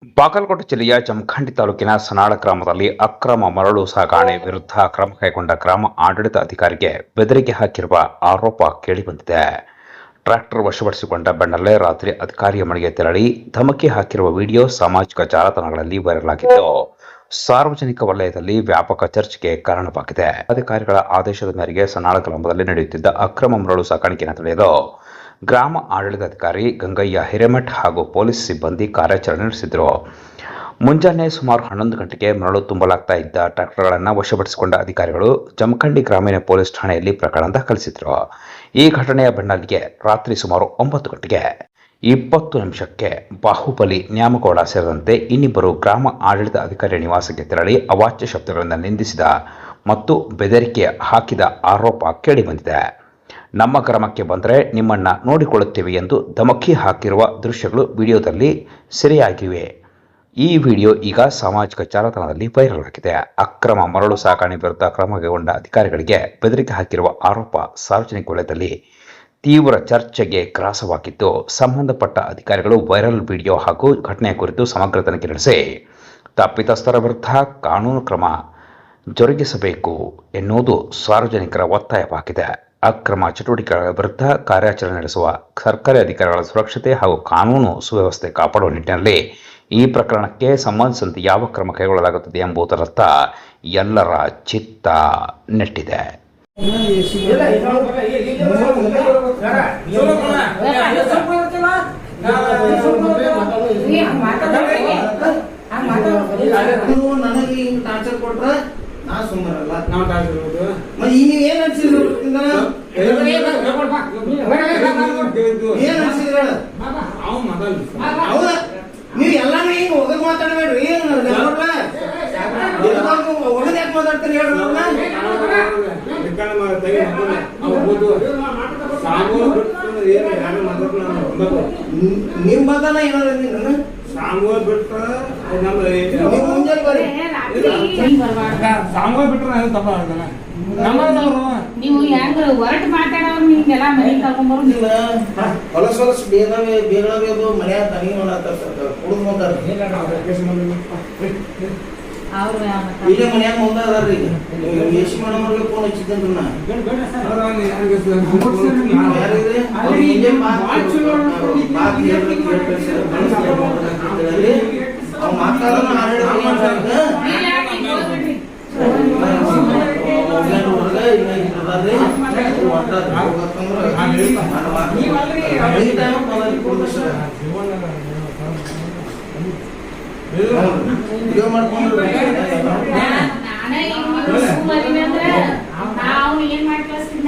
ಬಾಗಲಕೋಟೆ ಜಿಲ್ಲೆಯ ಜಮಖಂಡಿ ತಾಲೂಕಿನ ಸನಾಳ ಗ್ರಾಮದಲ್ಲಿ ಅಕ್ರಮ ಮರಳು ಸಾಗಣೆ ವಿರುದ್ಧ ಕ್ರಮ ಕೈಗೊಂಡ ಗ್ರಾಮ ಆಡಳಿತ ಅಧಿಕಾರಿಗೆ ಬೆದರಿಕೆ ಹಾಕಿರುವ ಆರೋಪ ಕೇಳಿಬಂದಿದೆ. ಟ್ರ್ಯಾಕ್ಟರ್ ವಶಪಡಿಸಿಕೊಂಡ ಬೆನ್ನಲ್ಲೇ ರಾತ್ರಿ ಅಧಿಕಾರಿಯ ಮನೆಗೆ ತೆರಳಿ ಧಮಕಿ ಹಾಕಿರುವ ವಿಡಿಯೋ ಸಾಮಾಜಿಕ ಜಾಲತಾಣಗಳಲ್ಲಿ ವೈರಲ್ ಆಗಿದ್ದು, ಸಾರ್ವಜನಿಕ ವಲಯದಲ್ಲಿ ವ್ಯಾಪಕ ಚರ್ಚೆಗೆ ಕಾರಣವಾಗಿದೆ. ಅಧಿಕಾರಿಗಳ ಆದೇಶದ ಮೇರೆಗೆ ಸನಾಳ ಗ್ರಾಮದಲ್ಲಿ ನಡೆಯುತ್ತಿದ್ದ ಅಕ್ರಮ ಮರಳು ಸಾಗಾಣಿಕೆಯನ್ನು ತಡೆಯಲು ಗ್ರಾಮ ಆಡಳಿತಾಧಿಕಾರಿ ಗಂಗಯ್ಯ ಹಿರೇಮಠ್ ಹಾಗೂ ಪೊಲೀಸ್ ಸಿಬ್ಬಂದಿ ಕಾರ್ಯಾಚರಣೆ ನಡೆಸಿದರು. ಮುಂಜಾನೆ ಸುಮಾರು 11 ಗಂಟೆಗೆ ಮರಳು ತುಂಬಲಾಗ್ತಾ ಇದ್ದ ಟ್ರ್ಯಾಕ್ಟರ್ಗಳನ್ನು ವಶಪಡಿಸಿಕೊಂಡ ಅಧಿಕಾರಿಗಳು ಜಮಖಂಡಿ ಗ್ರಾಮೀಣ ಪೊಲೀಸ್ ಠಾಣೆಯಲ್ಲಿ ಪ್ರಕರಣ ದಾಖಲಿಸಿದರು. ಈ ಘಟನೆಯ ಬೆನ್ನಲ್ಲಿಗೆ ರಾತ್ರಿ ಸುಮಾರು 9 ಗಂಟೆಗೆ 20 ನಿಮಿಷಕ್ಕೆ ಬಾಹುಬಲಿ ನ್ಯಾಮಗೌಡ ಸೇರಿದಂತೆ ಇನ್ನಿಬ್ಬರು ಗ್ರಾಮ ಆಡಳಿತ ಅಧಿಕಾರಿಯ ನಿವಾಸಕ್ಕೆ ತೆರಳಿ ಅವಾಚ್ಯ ಶಬ್ದಗಳಿಂದ ನಿಂದಿಸಿದ ಮತ್ತು ಬೆದರಿಕೆ ಹಾಕಿದ ಆರೋಪ ಕೇಳಿಬಂದಿದೆ. ನಮ್ಮ ಗ್ರಾಮಕ್ಕೆ ಬಂದರೆ ನಿಮ್ಮನ್ನ ನೋಡಿಕೊಳ್ಳುತ್ತೇವೆ ಎಂದು ಧಮಕಿ ಹಾಕಿರುವ ದೃಶ್ಯಗಳು ವಿಡಿಯೋದಲ್ಲಿ ಸೆರೆಯಾಗಿವೆ. ಈ ವಿಡಿಯೋ ಈಗ ಸಾಮಾಜಿಕ ಜಾಲತಾಣದಲ್ಲಿ ವೈರಲ್ ಆಗಿದೆ. ಅಕ್ರಮ ಮರಳು ಸಾಗಣೆ ವಿರುದ್ಧ ಕ್ರಮ ಕೈಗೊಂಡ ಅಧಿಕಾರಿಗಳಿಗೆ ಬೆದರಿಕೆ ಹಾಕಿರುವ ಆರೋಪ ಸಾರ್ವಜನಿಕ ವಲಯದಲ್ಲಿ ತೀವ್ರ ಚರ್ಚೆಗೆ ಗ್ರಾಸವಾಗಿದ್ದು, ಸಂಬಂಧಪಟ್ಟ ಅಧಿಕಾರಿಗಳು ವೈರಲ್ ವಿಡಿಯೋ ಹಾಗೂ ಘಟನೆಯ ಕುರಿತು ಸಮಗ್ರ ತನಿಖೆ ನಡೆಸಿ ತಪ್ಪಿತಸ್ಥರ ವಿರುದ್ಧ ಕಾನೂನು ಕ್ರಮ ಜರುಗಿಸಬೇಕು ಎನ್ನುವುದು ಸಾರ್ವಜನಿಕರ ಒತ್ತಾಯವಾಗಿದೆ. ಅಕ್ರಮ ಚಟುವಟಿಕೆಗಳ ವಿರುದ್ಧ ಕಾರ್ಯಾಚರಣೆ ನಡೆಸುವ ಸರ್ಕಾರಿ ಅಧಿಕಾರಿಗಳ ಸುರಕ್ಷತೆ ಹಾಗೂ ಕಾನೂನು ಸುವ್ಯವಸ್ಥೆ ಕಾಪಾಡುವ ನಿಟ್ಟಿನಲ್ಲಿ ಈ ಪ್ರಕರಣಕ್ಕೆ ಸಂಬಂಧಿಸಿದಂತೆ ಯಾವ ಕ್ರಮ ಕೈಗೊಳ್ಳಲಾಗುತ್ತದೆ ಎಂಬುದರತ್ತ ಎಲ್ಲರ ಚಿತ್ತ ನೆಟ್ಟಿದೆ. ನೀವು ಎಲ್ಲಾನು ಈಗ ಹೋಗಕ್ ಮಾತಾಡಬೇಡ್ರಿ. ಹೋಗದ್ ಯಾಕೆ ಮಾತಾಡ್ತಾರೆ ಹೇಳ್ರಿ. ನಿಮ್ ಮತನ ಏನಾರ ಸಾಂಗೋಲ್ ಬಿಟ್ರ ಮುಂಜಾನೆ ಬರ್ರಿ. ಸಾಂಗೋಲ್ ಬಿಟ್ರ ತಪ್ಪ ನೀವು ಹೆಂಗ ಹೊರಟು ಮಾತಾಡೋರು ನಿಮ್ಗೆಲ್ಲ ಮನೆ ಕರ್ಕೊಂಡ್ಬರು ಹೊಲಸ ಹೊಲಸ ಬೇಗ ಮನ್ಯಾಗ ತನಿ ಕುಡಿದ್ ಬಂದಾರ. ಇಲ್ಲೇ ಮನ್ಯಾಗ ಮುಂದಾರ್ರಿ. ಎಸಿ ಮಾಡೋರ್ಗೆ ಫೋನ್ ಹಚ್ಚಿದ್ರಿ. ಅವ್ ಮಾತಾಡೋಣ ವಿಡಿಯೋ ಮಾಡ್ಕೊಂಡು ನಾವು ಏನ್ ಮಾಡ್ತೀನಿ